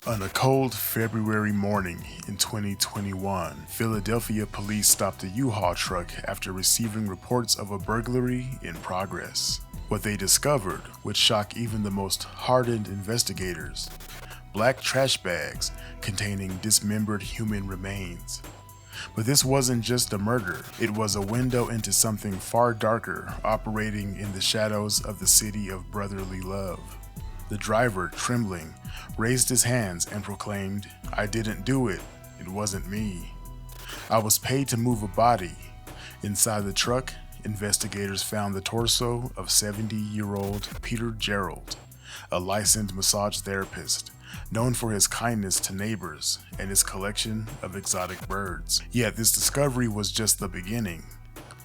On a cold February morning in 2021, Philadelphia police stopped a U-Haul truck after receiving reports of a burglary in progress. What they discovered would shock even the most hardened investigators: black trash bags containing dismembered human remains. But this wasn't just a murder, it was a window into something far darker operating in the shadows of the city of brotherly love. The driver, trembling, raised his hands and proclaimed, "I didn't do it. It wasn't me. I was paid to move a body." Inside the truck, investigators found the torso of 70-year-old Peter Gerald, a licensed massage therapist, known for his kindness to neighbors and his collection of exotic birds. Yet this discovery was just the beginning.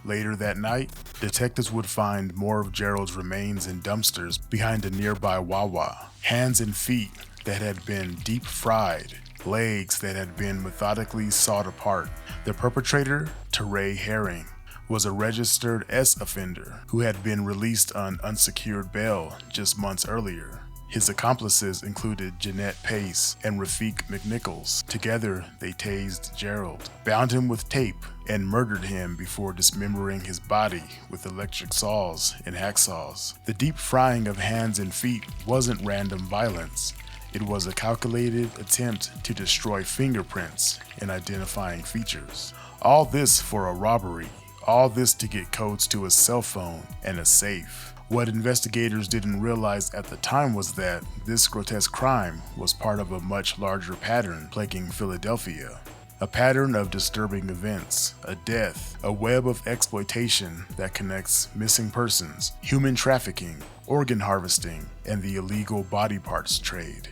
Later that night, detectives would find more of Gerald's remains in dumpsters behind a nearby Wawa. Hands and feet that had been deep fried, legs that had been methodically sawed apart. The perpetrator, Teray Herring, was a registered S offender who had been released on unsecured bail just months earlier. His accomplices included Jeanette Pace and Rafiq McNichols. Together, they tased Gerald, bound him with tape, and murdered him before dismembering his body with electric saws and hacksaws. The deep frying of hands and feet wasn't random violence. It was a calculated attempt to destroy fingerprints and identifying features. All this for a robbery. All this to get codes to a cell phone and a safe. What investigators didn't realize at the time was that this grotesque crime was part of a much larger pattern plaguing Philadelphia. A pattern of disturbing events, a death, a web of exploitation that connects missing persons, human trafficking, organ harvesting, and the illegal body parts trade.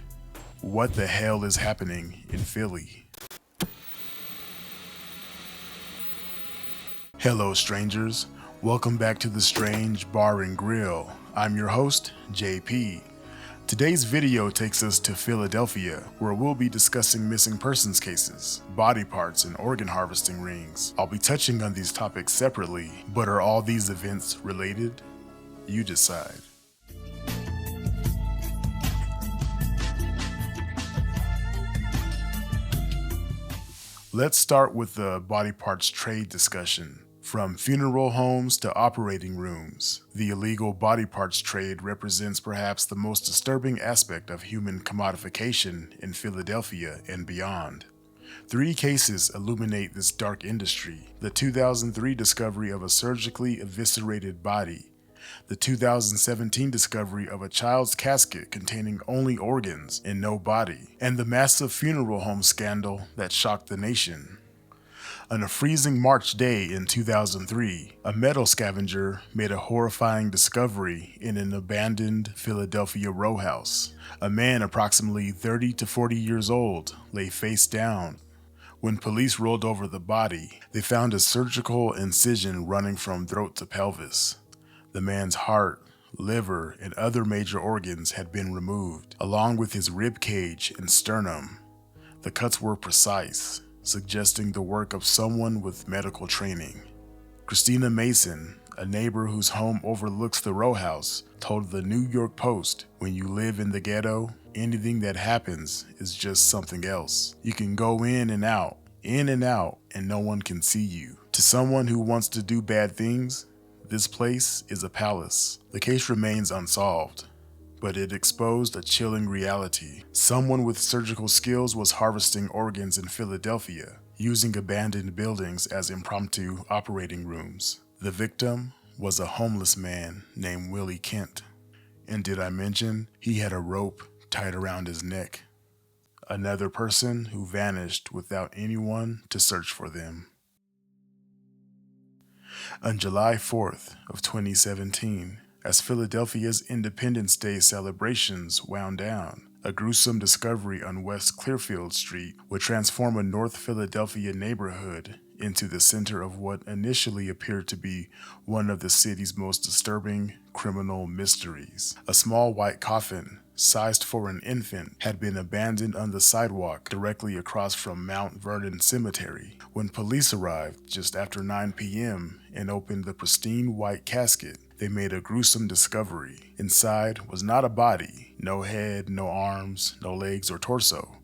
What the hell is happening in Philly? Hello, strangers. Welcome back to The Strange Bar and Grill. I'm your host, JP. Today's video takes us to Philadelphia, where we'll be discussing missing persons cases, body parts, and organ harvesting rings. I'll be touching on these topics separately, but are all these events related? You decide. Let's start with the body parts trade discussion. From funeral homes to operating rooms, the illegal body parts trade represents perhaps the most disturbing aspect of human commodification in Philadelphia and beyond. 3 cases illuminate this dark industry: the 2003 discovery of a surgically eviscerated body, the 2017 discovery of a child's casket containing only organs and no body, and the massive funeral home scandal that shocked the nation. On a freezing March day in 2003, a metal scavenger made a horrifying discovery in an abandoned Philadelphia row house. A man approximately 30 to 40 years old lay face down. When police rolled over the body, they found a surgical incision running from throat to pelvis. The man's heart, liver, and other major organs had been removed, along with his rib cage and sternum. The cuts were precise, suggesting the work of someone with medical training. Christina Mason, a neighbor whose home overlooks the row house, told the New York Post, "When you live in the ghetto, anything that happens is just something else. You can go in and out, and no one can see you. To someone who wants to do bad things, this place is a palace." The case remains unsolved, but it exposed a chilling reality. Someone with surgical skills was harvesting organs in Philadelphia, using abandoned buildings as impromptu operating rooms. The victim was a homeless man named Willie Kent. And did I mention he had a rope tied around his neck? Another person who vanished without anyone to search for them. On July 4th of 2017, as Philadelphia's Independence Day celebrations wound down, a gruesome discovery on West Clearfield Street would transform a North Philadelphia neighborhood into the center of what initially appeared to be one of the city's most disturbing criminal mysteries. A small white coffin, sized for an infant, had been abandoned on the sidewalk directly across from Mount Vernon Cemetery. When police arrived just after 9 p.m. and opened the pristine white casket, they made a gruesome discovery. Inside was not a body, no head, no arms, no legs or torso,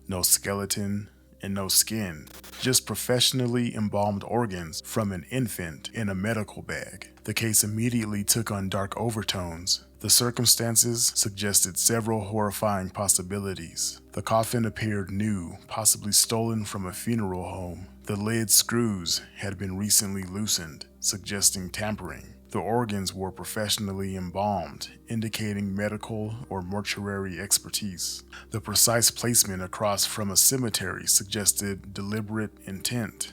no skeleton, and no skin, just professionally embalmed organs from an infant in a medical bag. The case immediately took on dark overtones. The circumstances suggested several horrifying possibilities. The coffin appeared new, possibly stolen from a funeral home. The lid screws had been recently loosened, suggesting tampering. The organs were professionally embalmed, indicating medical or mortuary expertise. The precise placement across from a cemetery suggested deliberate intent.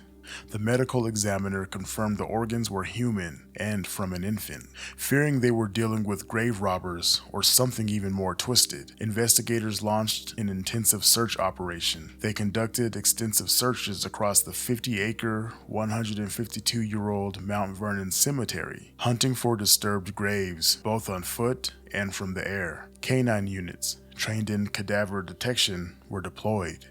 The medical examiner confirmed the organs were human and from an infant. Fearing they were dealing with grave robbers or something even more twisted, investigators launched an intensive search operation. They conducted extensive searches across the 50-acre, 152-year-old Mount Vernon cemetery, hunting for disturbed graves, both on foot and from the air. Canine units, trained in cadaver detection, were deployed.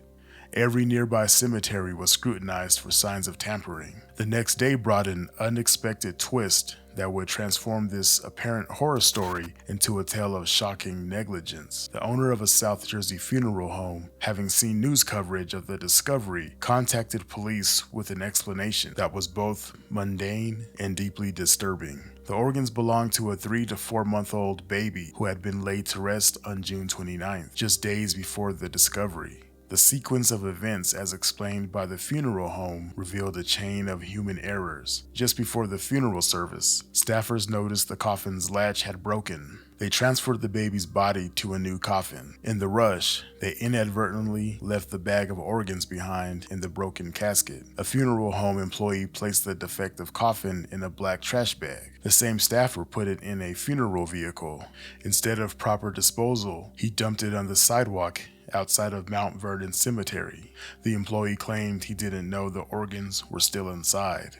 Every nearby cemetery was scrutinized for signs of tampering. The next day brought an unexpected twist that would transform this apparent horror story into a tale of shocking negligence. The owner of a South Jersey funeral home, having seen news coverage of the discovery, contacted police with an explanation that was both mundane and deeply disturbing. The organs belonged to a 3 to 4 month old baby who had been laid to rest on June 29th, just days before the discovery. The sequence of events as explained by the funeral home revealed a chain of human errors. Just before the funeral service, staffers noticed the coffin's latch had broken. They transferred the baby's body to a new coffin. In the rush, they inadvertently left the bag of organs behind in the broken casket. A funeral home employee placed the defective coffin in a black trash bag. The same staffer put it in a funeral vehicle. Instead of proper disposal, he dumped it on the sidewalk outside of Mount Vernon Cemetery. The employee claimed he didn't know the organs were still inside.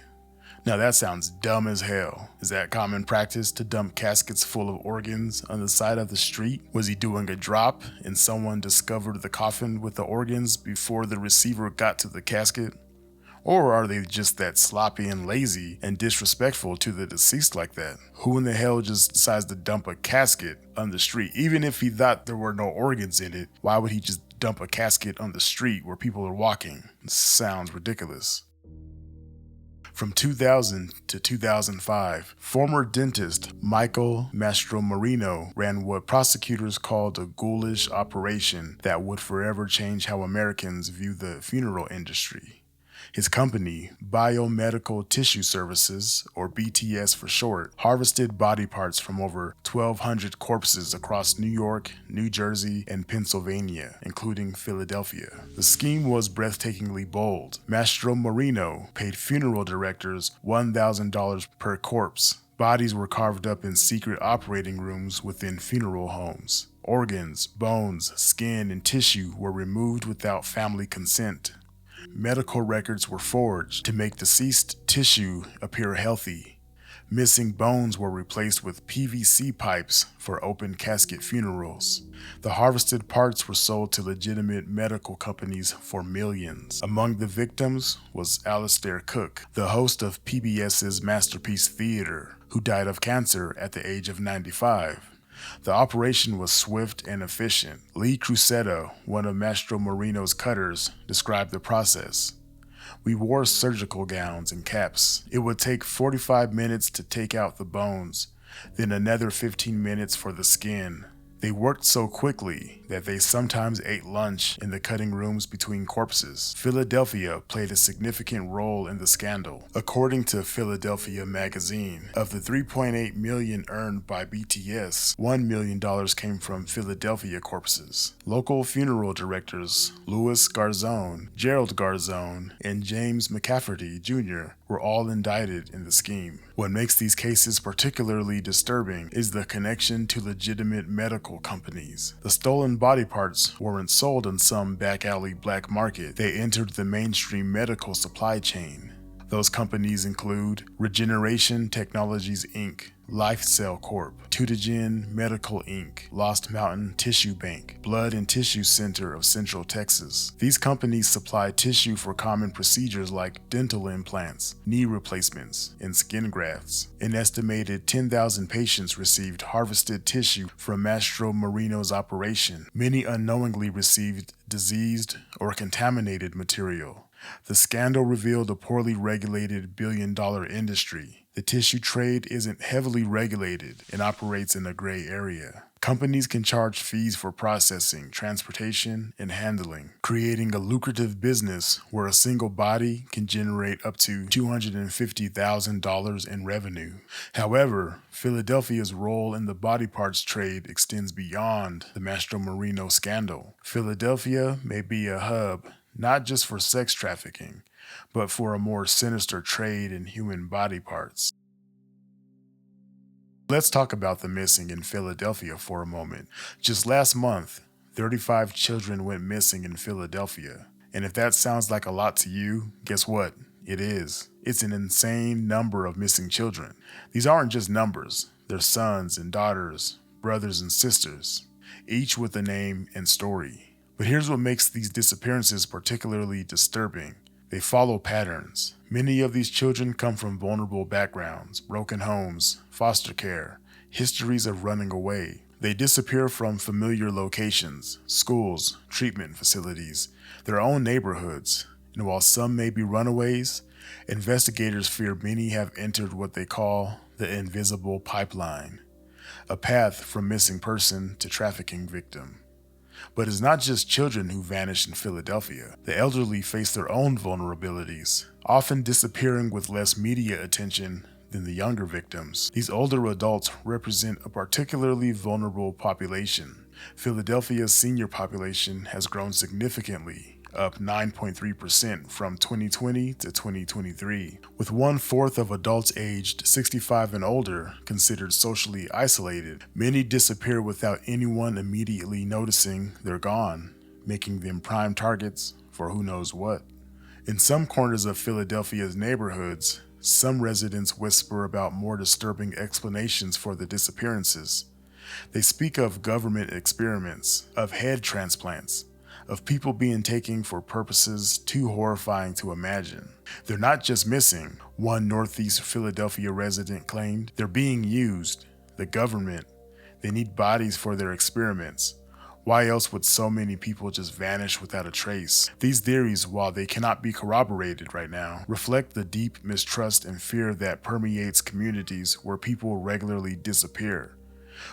Now that sounds dumb as hell. Is that common practice to dump caskets full of organs on the side of the street? Was he doing a drop and someone discovered the coffin with the organs before the receiver got to the casket? Or are they just that sloppy and lazy and disrespectful to the deceased like that? Who in the hell just decides to dump a casket on the street? Even if he thought there were no organs in it, why would he just dump a casket on the street where people are walking? It sounds ridiculous. From 2000 to 2005, former dentist Michael Mastro Marino ran what prosecutors called a ghoulish operation that would forever change how Americans view the funeral industry. His company, Biomedical Tissue Services, or BTS for short, harvested body parts from over 1,200 corpses across New York, New Jersey, and Pennsylvania, including Philadelphia. The scheme was breathtakingly bold. Mastro Marino paid funeral directors $1,000 per corpse. Bodies were carved up in secret operating rooms within funeral homes. Organs, bones, skin, and tissue were removed without family consent. Medical records were forged to make deceased tissue appear healthy. Missing bones were replaced with PVC pipes for open casket funerals. The harvested parts were sold to legitimate medical companies for millions. Among the victims was Alistair Cook, the host of PBS's Masterpiece Theater, who died of cancer at the age of 95. The operation was swift and efficient. Lee Crusetta, one of Mastro Marino's cutters, described the process. We wore surgical gowns and caps. It would take 45 minutes to take out the bones, then another 15 minutes for the skin. They worked so quickly that they sometimes ate lunch in the cutting rooms between corpses. Philadelphia played a significant role in the scandal. According to Philadelphia magazine, of the $3.8 million earned by BTS, $1 million came from Philadelphia corpses. Local funeral directors Louis Garzone, Gerald Garzone, and James McCafferty Jr. were all indicted in the scheme. What makes these cases particularly disturbing is the connection to legitimate medical companies. The stolen body parts weren't sold on some back alley black market. They entered the mainstream medical supply chain. Those companies include Regeneration Technologies Inc., LifeCell Corp., Tutagen Medical Inc., Lost Mountain Tissue Bank, Blood and Tissue Center of Central Texas. These companies supply tissue for common procedures like dental implants, knee replacements, and skin grafts. An estimated 10,000 patients received harvested tissue from Mastro Marino's operation. Many unknowingly received diseased or contaminated material. The scandal revealed a poorly regulated billion-dollar industry. The tissue trade isn't heavily regulated and operates in a gray area. Companies can charge fees for processing, transportation, and handling, creating a lucrative business where a single body can generate up to $250,000 in revenue. However, Philadelphia's role in the body parts trade extends beyond the Mastro Marino scandal. Philadelphia may be a hub not just for sex trafficking, but for a more sinister trade in human body parts. Let's talk about the missing in Philadelphia for a moment. Just last month, 35 children went missing in Philadelphia. And if that sounds like a lot to you, guess what? It is. It's an insane number of missing children. These aren't just numbers. They're sons and daughters, brothers and sisters, each with a name and story. But here's what makes these disappearances particularly disturbing. They follow patterns. Many of these children come from vulnerable backgrounds, broken homes, foster care, histories of running away. They disappear from familiar locations, schools, treatment facilities, their own neighborhoods. And while some may be runaways, investigators fear many have entered what they call the invisible pipeline, a path from missing person to trafficking victim. But it's not just children who vanish in Philadelphia. The elderly face their own vulnerabilities, often disappearing with less media attention than the younger victims. These older adults represent a particularly vulnerable population. Philadelphia's senior population has grown significantly, up 9.3% from 2020 to 2023, with 1/4 of adults aged 65 and older considered socially isolated. Many disappear without anyone immediately noticing they're gone, making them prime targets for who knows what. In some corners of Philadelphia's neighborhoods, some residents whisper about more disturbing explanations for the disappearances. They speak of government experiments, of head transplants, of people being taken for purposes too horrifying to imagine. They're not just missing, one Northeast Philadelphia resident claimed. They're being used. The government. They need bodies for their experiments. Why else would so many people just vanish without a trace? These theories, while they cannot be corroborated right now, reflect the deep mistrust and fear that permeates communities where people regularly disappear.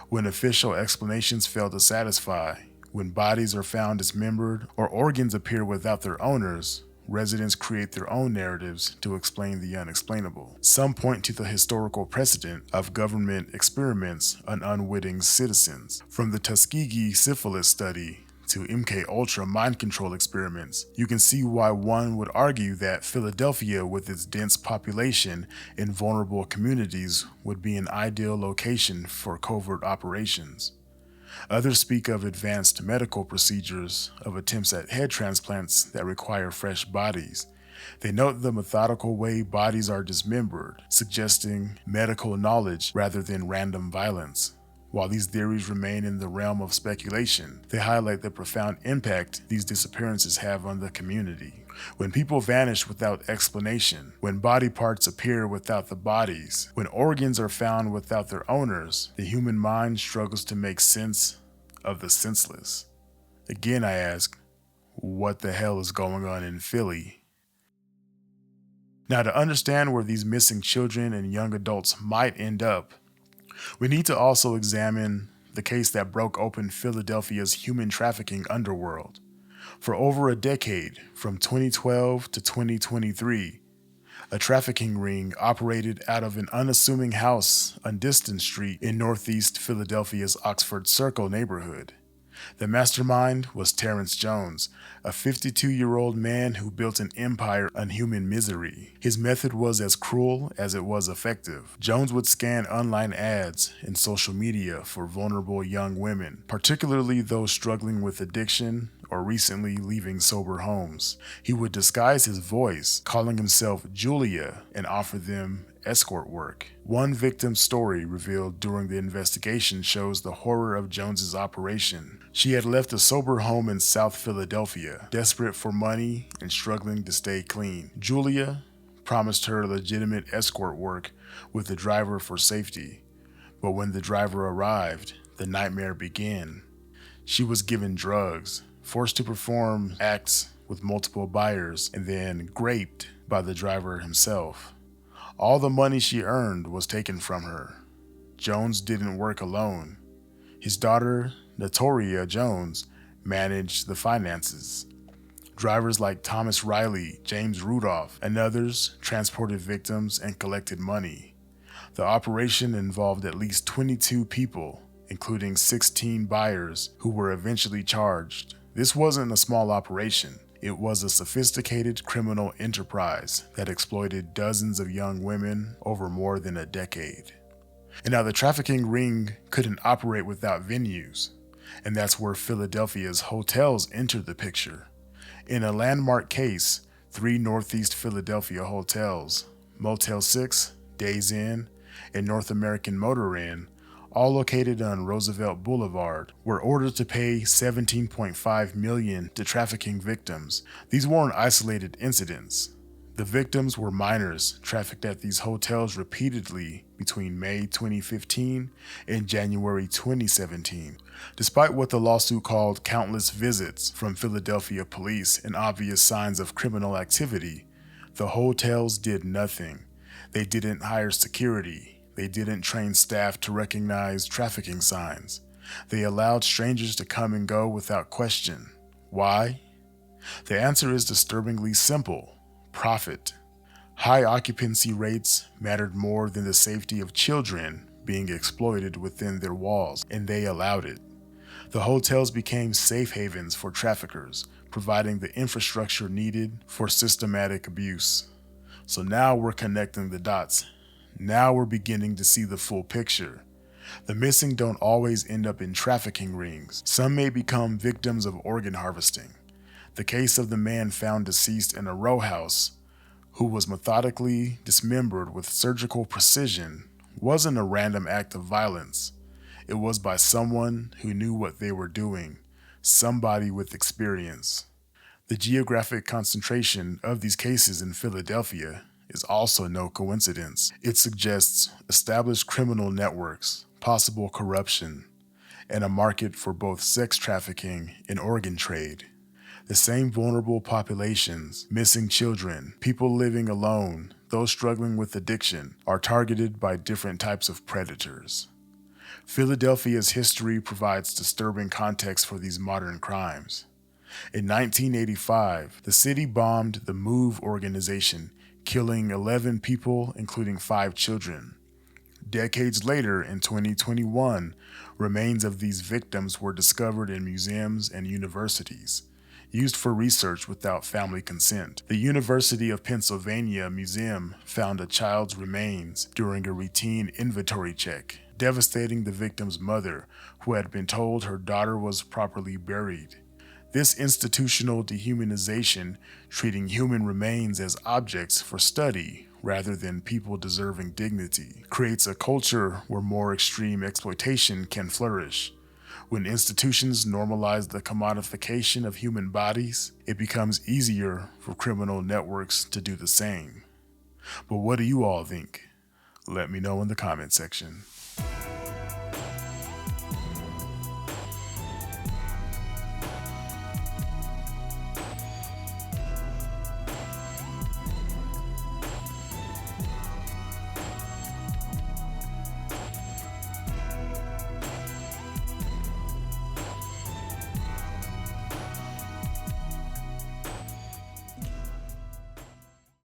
When official explanations fail to satisfy, when bodies are found dismembered or organs appear without their owners, residents create their own narratives to explain the unexplainable. Some point to the historical precedent of government experiments on unwitting citizens. From the Tuskegee syphilis study to MK Ultra mind control experiments, you can see why one would argue that Philadelphia, with its dense population and vulnerable communities, would be an ideal location for covert operations. Others speak of advanced medical procedures, of attempts at head transplants that require fresh bodies. They note the methodical way bodies are dismembered, suggesting medical knowledge rather than random violence. While these theories remain in the realm of speculation, they highlight the profound impact these disappearances have on the community. When people vanish without explanation, when body parts appear without the bodies, when organs are found without their owners, the human mind struggles to make sense of the senseless. Again, I ask, what the hell is going on in Philly? Now, to understand where these missing children and young adults might end up, we need to also examine the case that broke open Philadelphia's human trafficking underworld. For over a decade, from 2012 to 2023, a trafficking ring operated out of an unassuming house on Diston Street in Northeast Philadelphia's Oxford Circle neighborhood. The mastermind was Terrence Jones, a 52-year-old man who built an empire on human misery. His method was as cruel as it was effective. Jones would scan online ads and social media for vulnerable young women, particularly those struggling with addiction or recently leaving sober homes. He would disguise his voice, calling himself Julia, and offer them escort work. One victim's story revealed during the investigation shows the horror of Jones's operation. She had left a sober home in South Philadelphia, desperate for money and struggling to stay clean. Julia promised her legitimate escort work with the driver for safety, but when the driver arrived, the nightmare began. She was given drugs, forced to perform acts with multiple buyers, and then raped by the driver himself. All the money she earned was taken from her. Jones didn't work alone. His daughter, Notoria Jones, managed the finances. Drivers like Thomas Riley, James Rudolph, and others transported victims and collected money. The operation involved at least 22 people, including 16 buyers who were eventually charged. This wasn't a small operation. It was a sophisticated criminal enterprise that exploited dozens of young women over more than a decade. And now the trafficking ring couldn't operate without venues, and that's where Philadelphia's hotels entered the picture. In a landmark case, 3 Northeast Philadelphia hotels, Motel 6, Days Inn, and North American Motor Inn, all located on Roosevelt Boulevard, were ordered to pay $17.5 million to trafficking victims. These weren't isolated incidents. The victims were minors trafficked at these hotels repeatedly between May 2015 and January 2017. Despite what the lawsuit called countless visits from Philadelphia police and obvious signs of criminal activity, the hotels did nothing. They didn't hire security. They didn't train staff to recognize trafficking signs. They allowed strangers to come and go without question. Why? The answer is disturbingly simple: profit. High occupancy rates mattered more than the safety of children being exploited within their walls, and they allowed it. The hotels became safe havens for traffickers, providing the infrastructure needed for systematic abuse. So now we're connecting the dots. Now we're beginning to see the full picture. The missing don't always end up in trafficking rings. Some may become victims of organ harvesting. The case of the man found deceased in a row house, who was methodically dismembered with surgical precision, wasn't a random act of violence. It was by someone who knew what they were doing, somebody with experience. The geographic concentration of these cases in Philadelphia is also no coincidence. It suggests established criminal networks, possible corruption, and a market for both sex trafficking and organ trade. The same vulnerable populations, missing children, people living alone, those struggling with addiction, are targeted by different types of predators. Philadelphia's history provides disturbing context for these modern crimes. In 1985, the city bombed the MOVE organization, killing 11 people, including 5 children. Decades later, in 2021, remains of these victims were discovered in museums and universities, used for research without family consent. The University of Pennsylvania Museum found a child's remains during a routine inventory check, devastating the victim's mother, who had been told her daughter was properly buried. This institutional dehumanization, treating human remains as objects for study rather than people deserving dignity, creates a culture where more extreme exploitation can flourish. When institutions normalize the commodification of human bodies, it becomes easier for criminal networks to do the same. But what do you all think? Let me know in the comment section.